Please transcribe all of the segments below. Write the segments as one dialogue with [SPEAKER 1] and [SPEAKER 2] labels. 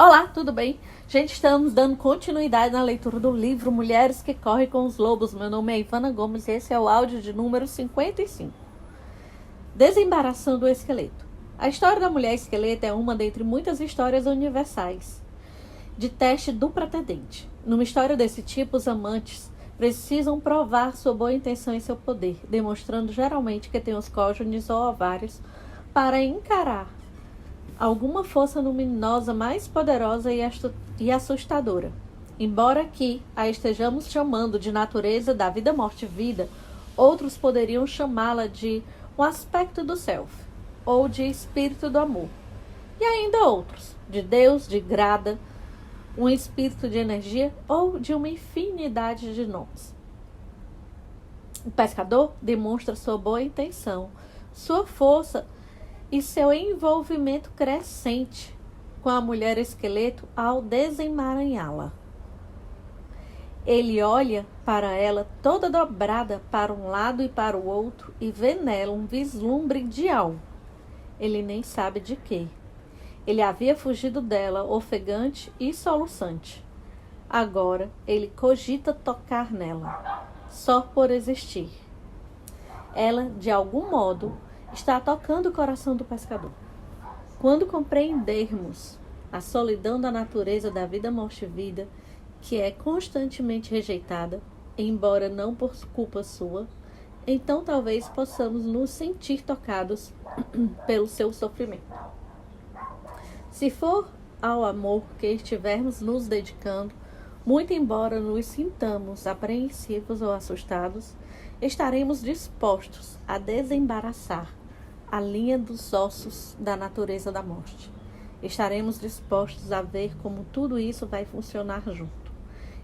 [SPEAKER 1] Olá, tudo bem? Gente, estamos dando continuidade na leitura do livro Mulheres que Correm com os Lobos. Meu nome é Ivana Gomes e esse é o áudio de número 55. Desembaraçando o esqueleto. A história da mulher esqueleto é uma dentre muitas histórias universais de teste do pretendente. Numa história desse tipo, os amantes precisam provar sua boa intenção e seu poder, demonstrando geralmente que têm os cônjuges ou ovários para encarar alguma força luminosa mais poderosa e assustadora. Embora aqui a estejamos chamando de natureza da vida, morte e vida, outros poderiam chamá-la de um aspecto do self, ou de espírito do amor. E ainda outros, de Deus, de grada, um espírito de energia ou de uma infinidade de nomes. O pescador demonstra sua boa intenção, sua força e seu envolvimento crescente com a mulher esqueleto ao desemaranhá-la. Ele olha para ela toda dobrada para um lado e para o outro e vê nela um vislumbre de algo. Ele nem sabe de quê. Ele havia fugido dela, ofegante e soluçante. Agora ele cogita tocar nela, só por existir. Ela, de algum modo, está tocando o coração do pescador. Quando compreendermos a solidão da natureza da vida, morte e vida, que é constantemente rejeitada, embora não por culpa sua, então talvez possamos nos sentir tocados pelo seu sofrimento. Se for ao amor que estivermos nos dedicando, muito embora nos sintamos apreensivos ou assustados, estaremos dispostos a desembaraçar a linha dos ossos da natureza da morte. Estaremos dispostos a ver como tudo isso vai funcionar junto.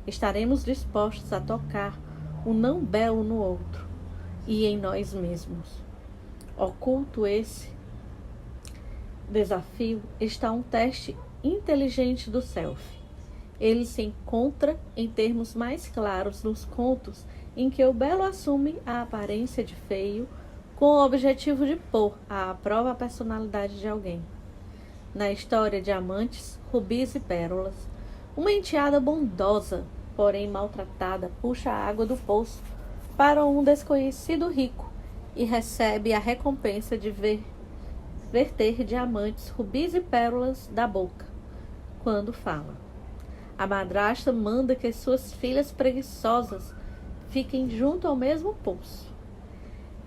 [SPEAKER 1] Estaremos dispostos a tocar o não belo no outro e em nós mesmos. Oculto esse desafio está um teste inteligente do self. Ele se encontra em termos mais claros nos contos em que o belo assume a aparência de feio com o objetivo de pôr à prova a personalidade de alguém. Na história de Amantes, Rubis e Pérolas, uma enteada bondosa, porém maltratada, puxa a água do poço para um desconhecido rico e recebe a recompensa de verter diamantes, rubis e pérolas da boca quando fala. A madrasta manda que suas filhas preguiçosas fiquem junto ao mesmo poço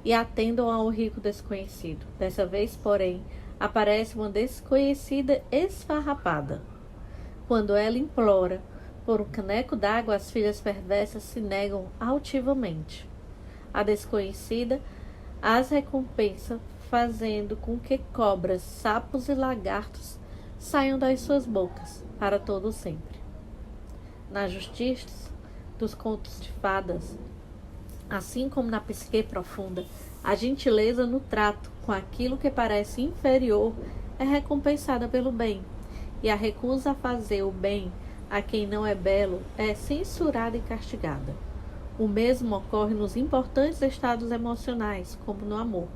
[SPEAKER 1] e atendam ao rico desconhecido. Dessa vez, porém, aparece uma desconhecida esfarrapada. Quando ela implora por um caneco d'água, as filhas perversas se negam altivamente. A desconhecida as recompensa, fazendo com que cobras, sapos e lagartos saiam das suas bocas para todo sempre. Na justiça dos contos de fadas, assim como na psique profunda, a gentileza no trato com aquilo que parece inferior é recompensada pelo bem, e a recusa a fazer o bem a quem não é belo é censurada e castigada. O mesmo ocorre nos importantes estados emocionais, como no amor.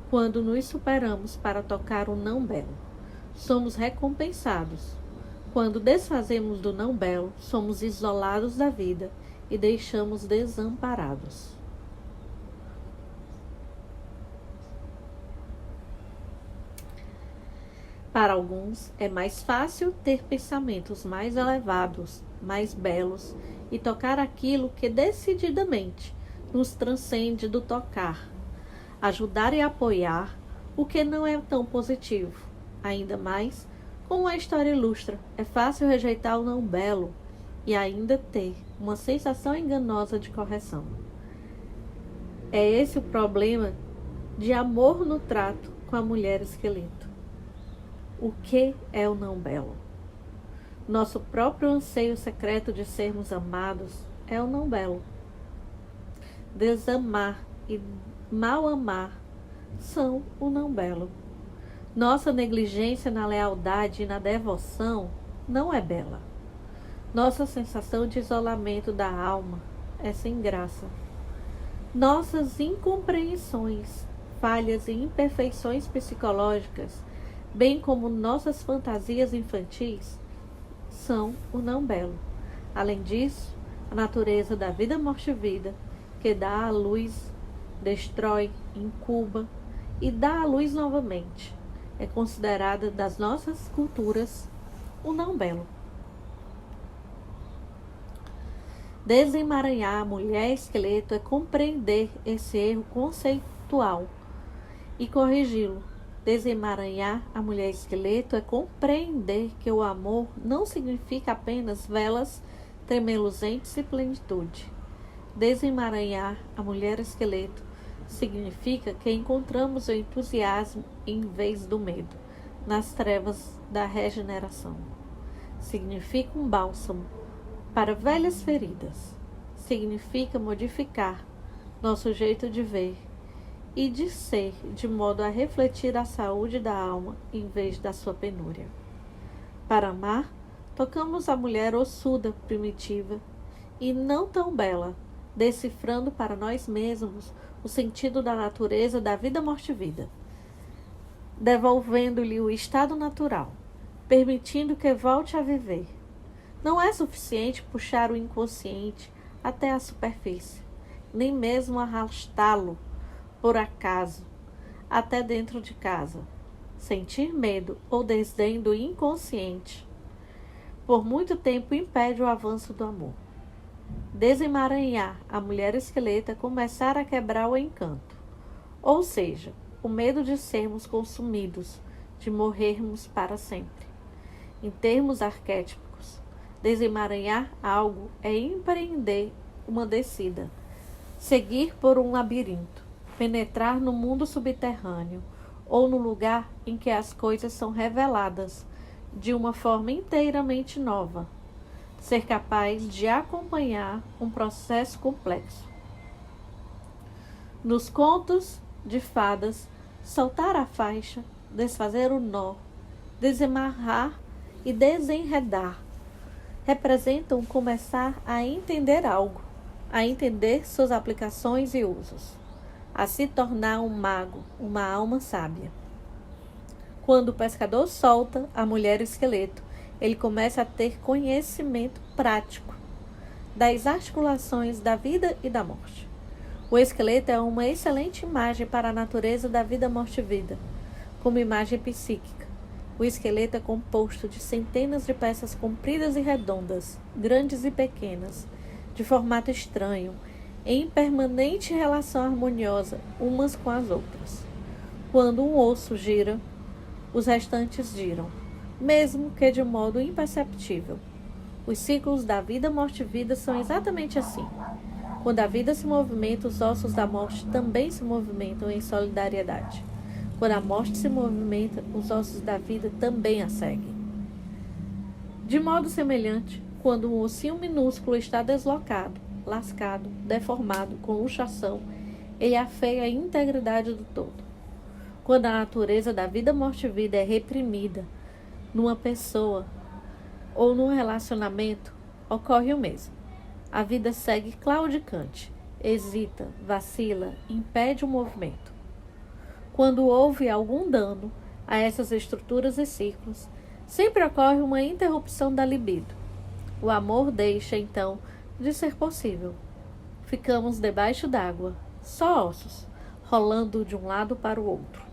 [SPEAKER 1] Quando nos superamos para tocar o não belo, somos recompensados. Quando desfazemos do não belo, somos isolados da vida e deixamos desamparados. Para alguns, é mais fácil ter pensamentos mais elevados, mais belos e tocar aquilo que decididamente nos transcende do tocar, ajudar e apoiar o que não é tão positivo. Ainda mais, como a história ilustra, é fácil rejeitar o não belo e ainda ter uma sensação enganosa de correção. É esse o problema de amor no trato com a mulher esqueleto. O que é o não belo? Nosso próprio anseio secreto de sermos amados é o não belo. Desamar e mal amar são o não belo. Nossa negligência na lealdade e na devoção não é bela. Nossa sensação de isolamento da alma é sem graça. Nossas incompreensões, falhas e imperfeições psicológicas bem como nossas fantasias infantis, são o não belo. Além disso, a natureza da vida, morte e vida, que dá a luz, destrói, incuba e dá a luz novamente, é considerada das nossas culturas o não belo. Desemaranhar a mulher esqueleto é compreender esse erro conceitual e corrigi-lo. Desemaranhar a mulher esqueleto é compreender que o amor não significa apenas velas tremeluzentes e plenitude. Desemaranhar a mulher esqueleto significa que encontramos o entusiasmo em vez do medo, nas trevas da regeneração. Significa um bálsamo para velhas feridas. Significa modificar nosso jeito de ver e de ser, de modo a refletir a saúde da alma em vez da sua penúria. Para amar, tocamos a mulher ossuda, primitiva e não tão bela, decifrando para nós mesmos o sentido da natureza da vida, morte e vida, devolvendo-lhe o estado natural, permitindo que volte a viver. Não é suficiente puxar o inconsciente até a superfície, nem mesmo arrastá-lo por acaso até dentro de casa. Sentir medo ou desdém do inconsciente por muito tempo impede o avanço do amor. Desemaranhar a mulher esqueleto é começar a quebrar o encanto, ou seja, o medo de sermos consumidos, de morrermos para sempre. Em termos arquétipos, desemaranhar algo é empreender uma descida, seguir por um labirinto, penetrar no mundo subterrâneo ou no lugar em que as coisas são reveladas de uma forma inteiramente nova, ser capaz de acompanhar um processo complexo. Nos contos de fadas, soltar a faixa, desfazer o nó, desamarrar e desenredar representam começar a entender algo, a entender suas aplicações e usos, a se tornar um mago, uma alma sábia. Quando o pescador solta a mulher esqueleto, ele começa a ter conhecimento prático das articulações da vida e da morte. O esqueleto é uma excelente imagem para a natureza da vida, morte e vida, como imagem psíquica. O esqueleto é composto de centenas de peças compridas e redondas, grandes e pequenas, de formato estranho, em permanente relação harmoniosa umas com as outras. Quando um osso gira, os restantes giram, mesmo que de modo imperceptível. Os ciclos da vida, morte e vida são exatamente assim. Quando a vida se movimenta, os ossos da morte também se movimentam em solidariedade. Quando a morte se movimenta, os ossos da vida também a seguem. De modo semelhante, quando um ossinho minúsculo está deslocado, lascado, deformado, com luxação, ele afeia a integridade do todo. Quando a natureza da vida, morte e vida é reprimida numa pessoa ou num relacionamento, ocorre o mesmo. A vida segue claudicante, hesita, vacila, impede o movimento. Quando houve algum dano a essas estruturas e ciclos, sempre ocorre uma interrupção da libido. O amor deixa, então, de ser possível. Ficamos debaixo d'água, só ossos, rolando de um lado para o outro.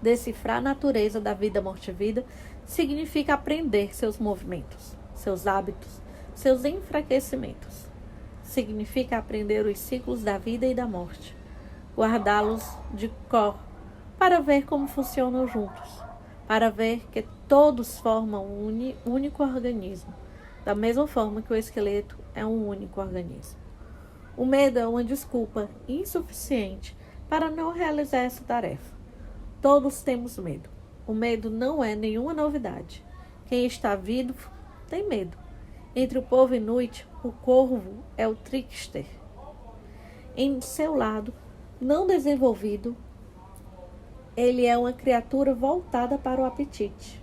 [SPEAKER 1] Decifrar a natureza da vida, morte e vida significa aprender seus movimentos, seus hábitos, seus enfraquecimentos. Significa aprender os ciclos da vida e da morte, guardá-los de cor, para ver como funcionam juntos, para ver que todos formam um único organismo, da mesma forma que o esqueleto é um único organismo. O medo é uma desculpa insuficiente para não realizar essa tarefa. Todos temos medo. O medo não é nenhuma novidade. Quem está vivo tem medo. Entre o povo inuit, o corvo é o trickster. Em seu lado não desenvolvido, ele é uma criatura voltada para o apetite.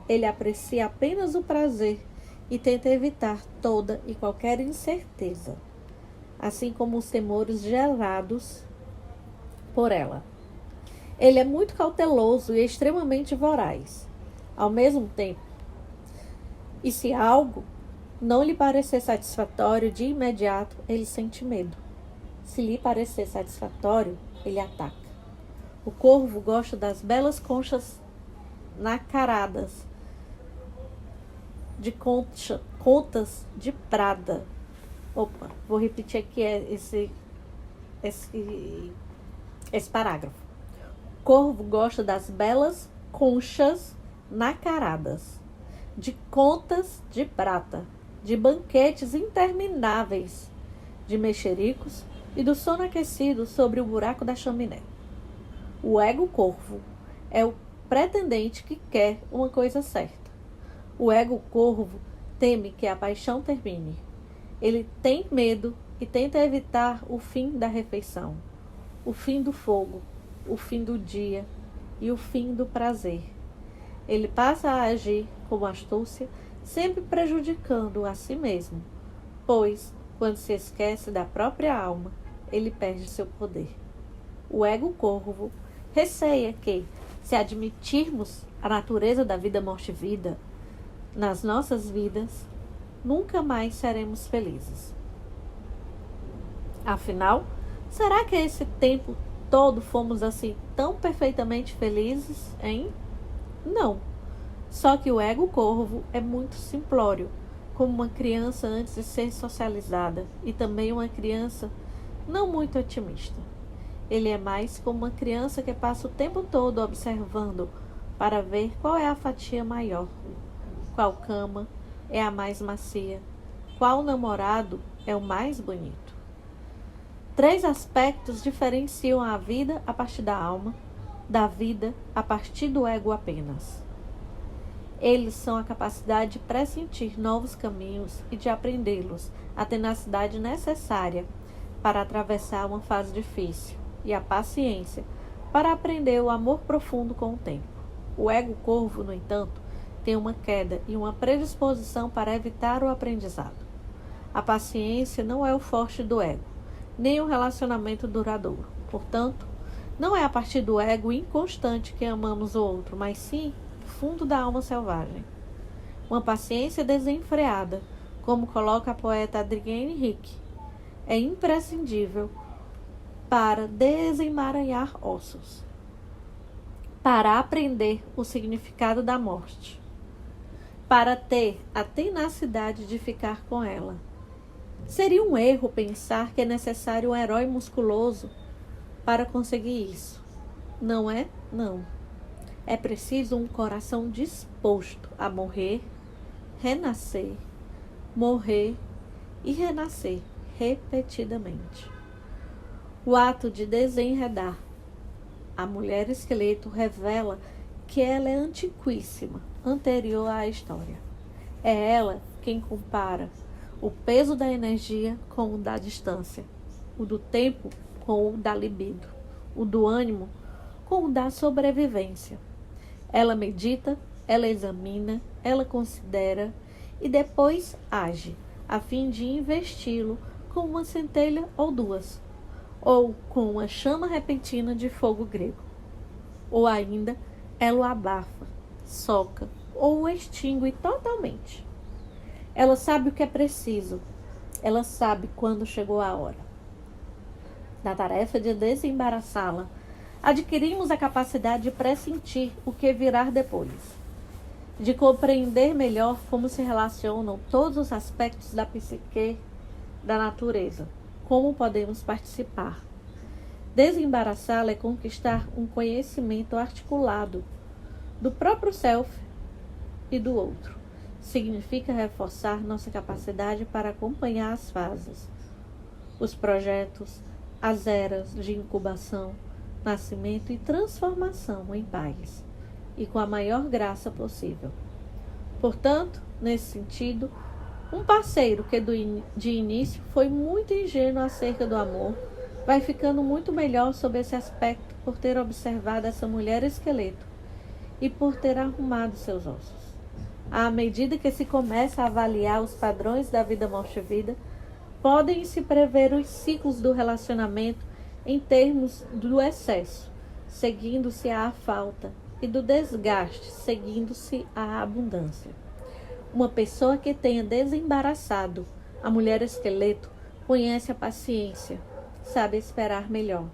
[SPEAKER 1] Ele aprecia apenas o prazer e tenta evitar toda e qualquer incerteza, assim como os temores gerados por ela. Ele é muito cauteloso e extremamente voraz, ao mesmo tempo. E se algo não lhe parecer satisfatório de imediato, ele sente medo. Se lhe parecer satisfatório, ele ataca. O corvo gosta das belas conchas nacaradas, de contas de prada. Opa, vou repetir aqui esse parágrafo. O corvo gosta das belas conchas nacaradas, de contas de prata, de banquetes intermináveis, de mexericos e do sono aquecido sobre o buraco da chaminé. O ego corvo é o pretendente que quer uma coisa certa. O ego corvo teme que a paixão termine. Ele tem medo e tenta evitar o fim da refeição, o fim do fogo, o fim do dia e o fim do prazer. Ele passa a agir com astúcia, sempre prejudicando a si mesmo, pois, quando se esquece da própria alma, ele perde seu poder. O ego corvo receia que, se admitirmos a natureza da vida, morte e vida nas nossas vidas, nunca mais seremos felizes. Afinal, será que esse tempo todo fomos assim tão perfeitamente felizes, hein? Não. Só que o ego corvo é muito simplório, como uma criança antes de ser socializada, e também uma criança não muito otimista. Ele é mais como uma criança que passa o tempo todo observando para ver qual é a fatia maior, qual cama é a mais macia, qual namorado é o mais bonito. 3 aspectos diferenciam a vida a partir da alma, da vida a partir do ego apenas. Eles são a capacidade de pressentir novos caminhos e de aprendê-los, a tenacidade necessária para atravessar uma fase difícil e a paciência para aprender o amor profundo com o tempo. O ego corvo, no entanto, tem uma queda e uma predisposição para evitar o aprendizado. A paciência não é o forte do ego, nem o relacionamento duradouro. Portanto, não é a partir do ego inconstante que amamos o outro, mas sim do fundo da alma selvagem. Uma paciência desenfreada, como coloca a poeta Adrienne Ricci, é imprescindível para desemaranhar ossos, para aprender o significado da morte, para ter a tenacidade de ficar com ela. Seria um erro pensar que é necessário um herói musculoso para conseguir isso. Não é? Não. É preciso um coração disposto a morrer, renascer, morrer e renascer repetidamente. O ato de desenredar a mulher esqueleto revela que ela é antiquíssima, anterior à história. É ela quem compara o peso da energia com o da distância, o do tempo com o da libido, o do ânimo com o da sobrevivência. Ela medita, ela examina, ela considera e depois age, a fim de investi-lo com uma centelha ou 2, ou com uma chama repentina de fogo grego. Ou ainda, ela o abafa, soca ou o extingue totalmente. Ela sabe o que é preciso. Ela sabe quando chegou a hora. Na tarefa de desembaraçá-la, adquirimos a capacidade de pressentir o que virá depois, de compreender melhor como se relacionam todos os aspectos da psique da natureza, como podemos participar. Desembaraçá-la é conquistar um conhecimento articulado do próprio self e do outro. Significa reforçar nossa capacidade para acompanhar as fases, os projetos, as eras de incubação, nascimento e transformação em paz, e com a maior graça possível. Portanto, nesse sentido, um parceiro que de início foi muito ingênuo acerca do amor, vai ficando muito melhor sob esse aspecto por ter observado essa mulher esqueleto e por ter arrumado seus ossos. À medida que se começa a avaliar os padrões da vida, morte e vida, podem se prever os ciclos do relacionamento em termos do excesso, seguindo-se à falta, e do desgaste, seguindo-se à abundância. Uma pessoa que tenha desembaraçado a mulher esqueleto conhece a paciência, sabe esperar melhor.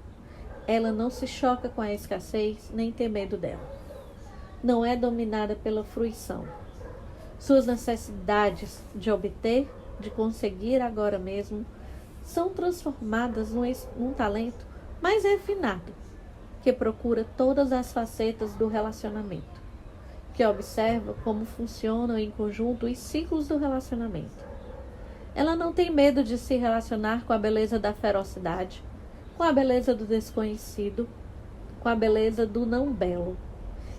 [SPEAKER 1] Ela não se choca com a escassez, nem tem medo dela. Não é dominada pela fruição. Suas necessidades de obter, de conseguir agora mesmo, são transformadas num talento mais refinado, que procura todas as facetas do relacionamento, que observa como funcionam em conjunto os ciclos do relacionamento. Ela não tem medo de se relacionar com a beleza da ferocidade, com a beleza do desconhecido, com a beleza do não belo.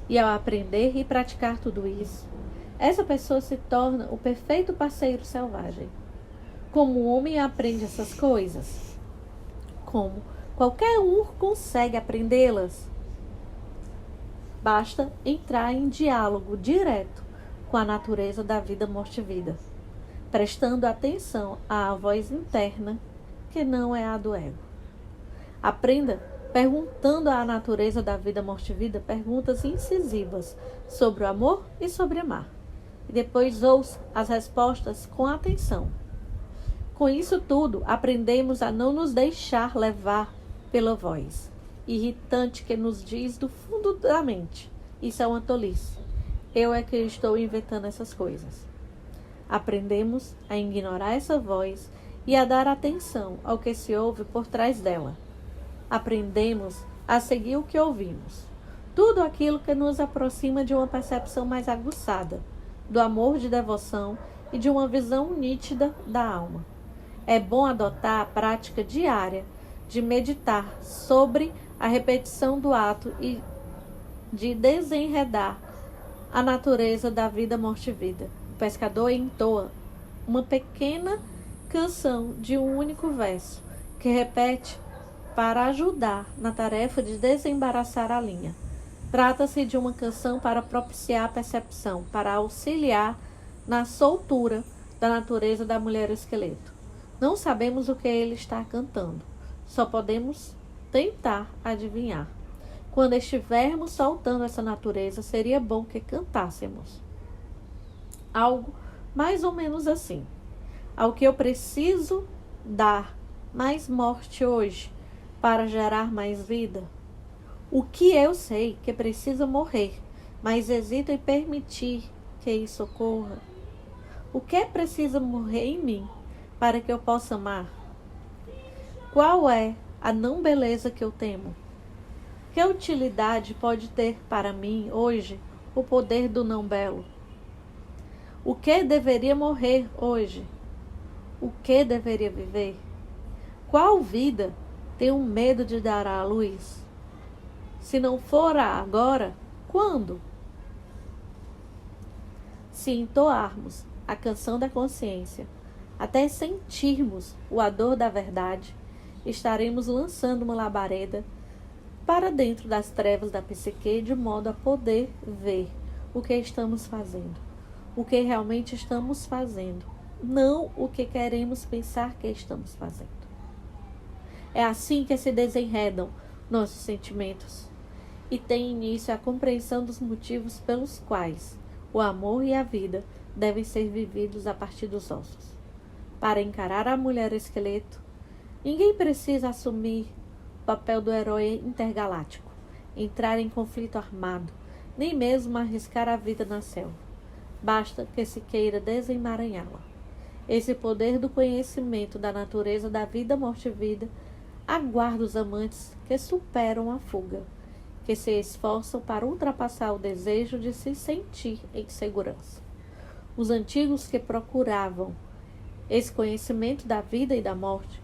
[SPEAKER 1] E ao aprender e praticar tudo isso, essa pessoa se torna o perfeito parceiro selvagem. Como o homem aprende essas coisas? Como qualquer um consegue aprendê-las? Basta entrar em diálogo direto com a natureza da vida, morte e vida, prestando atenção à voz interna, que não é a do ego. Aprenda perguntando à natureza da vida, morte e vida perguntas incisivas sobre o amor e sobre amar. E depois ouça as respostas com atenção. Com isso tudo, aprendemos a não nos deixar levar pela voz irritante que nos diz do fundo da mente: isso é uma tolice. Eu é que estou inventando essas coisas. Aprendemos a ignorar essa voz e a dar atenção ao que se ouve por trás dela. Aprendemos a seguir o que ouvimos. Tudo aquilo que nos aproxima de uma percepção mais aguçada, do amor de devoção e de uma visão nítida da alma. É bom adotar a prática diária de meditar sobre a repetição do ato e de desenredar a natureza da vida, morte e vida. O pescador entoa uma pequena canção de um único verso, que repete para ajudar na tarefa de desembaraçar a linha. Trata-se de uma canção para propiciar a percepção, para auxiliar na soltura da natureza da mulher esqueleto. Não sabemos o que ele está cantando, só podemos tentar adivinhar. Quando estivermos soltando essa natureza, seria bom que cantássemos algo mais ou menos assim: ao que eu preciso dar mais morte hoje para gerar mais vida. O que eu sei que preciso morrer, mas hesito em permitir que isso ocorra. O que precisa morrer em mim para que eu possa amar? Qual é a não beleza que eu temo? Que utilidade pode ter para mim hoje o poder do não belo? O que deveria morrer hoje? O que deveria viver? Qual vida tenho medo de dar à luz? Se não for agora, quando? Se entoarmos a canção da consciência, até sentirmos o ador da verdade, estaremos lançando uma labareda para dentro das trevas da psique, de modo a poder ver o que estamos fazendo, o que realmente estamos fazendo, não o que queremos pensar que estamos fazendo. É assim que se desenredam nossos sentimentos e tem início a compreensão dos motivos pelos quais o amor e a vida devem ser vividos a partir dos ossos. Para encarar a mulher esqueleto, ninguém precisa assumir o papel do herói intergaláctico, entrar em conflito armado, nem mesmo arriscar a vida na selva. Basta que se queira desemaranhá-la. Esse poder do conhecimento da natureza da vida, morte e vida aguarda os amantes que superam a fuga, que se esforçam para ultrapassar o desejo de se sentir em segurança. Os antigos que procuravam esse conhecimento da vida e da morte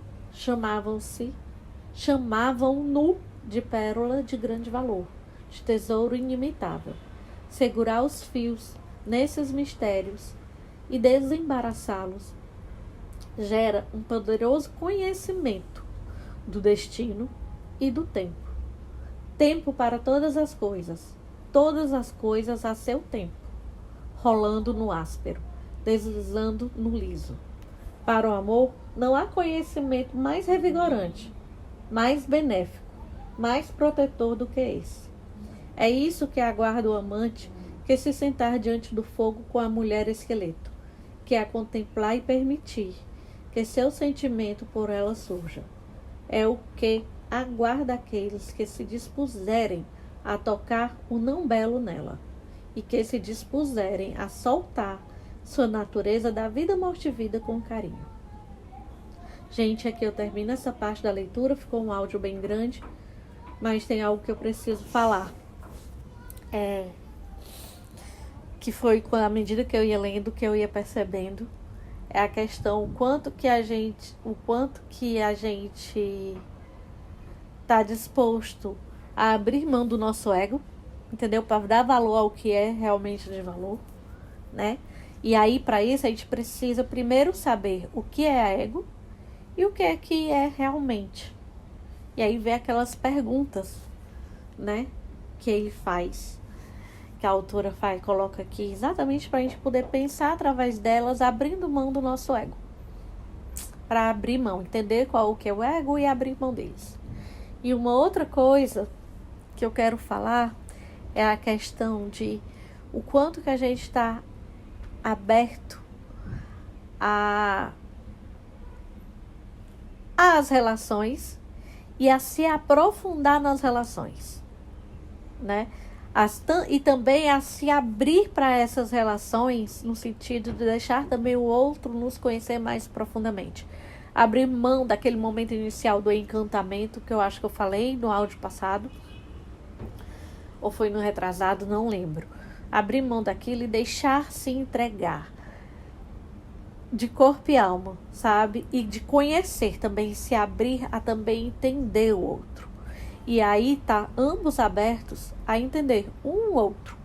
[SPEAKER 1] chamavam-no de pérola de grande valor, de tesouro inimitável. Segurar os fios nesses mistérios e desembaraçá-los gera um poderoso conhecimento do destino e do tempo. Tempo para todas as coisas a seu tempo, rolando no áspero, deslizando no liso. Para o amor, não há conhecimento mais revigorante, mais benéfico mais protetor do que esse. É isso que aguarda o amante que se sentar diante do fogo com a mulher esqueleto, que a contemplar e permitir que seu sentimento por ela surja. É o que aguarda aqueles que se dispuserem a tocar o não belo nela, e que se dispuserem a soltar sua natureza da vida morte-vida com carinho. Gente, aqui eu termino essa parte da leitura, ficou um áudio bem grande, mas tem algo que eu preciso falar. Que foi à medida que eu ia lendo, que eu ia percebendo, é a questão o quanto que a gente está disposto a abrir mão do nosso ego, entendeu? Para dar valor ao que é realmente de valor, né? E aí, para isso, a gente precisa primeiro saber o que é ego e o que é realmente. E aí vem aquelas perguntas, né? Que ele faz, que a autora coloca aqui, exatamente para a gente poder pensar através delas, abrindo mão do nosso ego. Para abrir mão, entender o que é o ego e abrir mão deles. E uma outra coisa que eu quero falar é a questão de o quanto que a gente está aberto às relações e a se aprofundar nas relações, né? E também a se abrir para essas relações no sentido de deixar também o outro nos conhecer mais profundamente. Abrir mão daquele momento inicial do encantamento, que eu acho que eu falei no áudio passado, ou foi no retrasado, não lembro. Abrir mão daquilo e deixar se entregar de corpo e alma, sabe? E de conhecer também, se abrir a também entender o outro. E aí tá ambos abertos a entender um outro,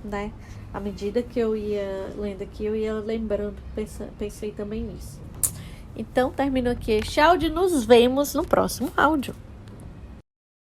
[SPEAKER 1] né? À medida que eu ia lendo aqui, eu ia lembrando, pensei também nisso. Então, termino aqui este áudio e nos vemos no próximo áudio.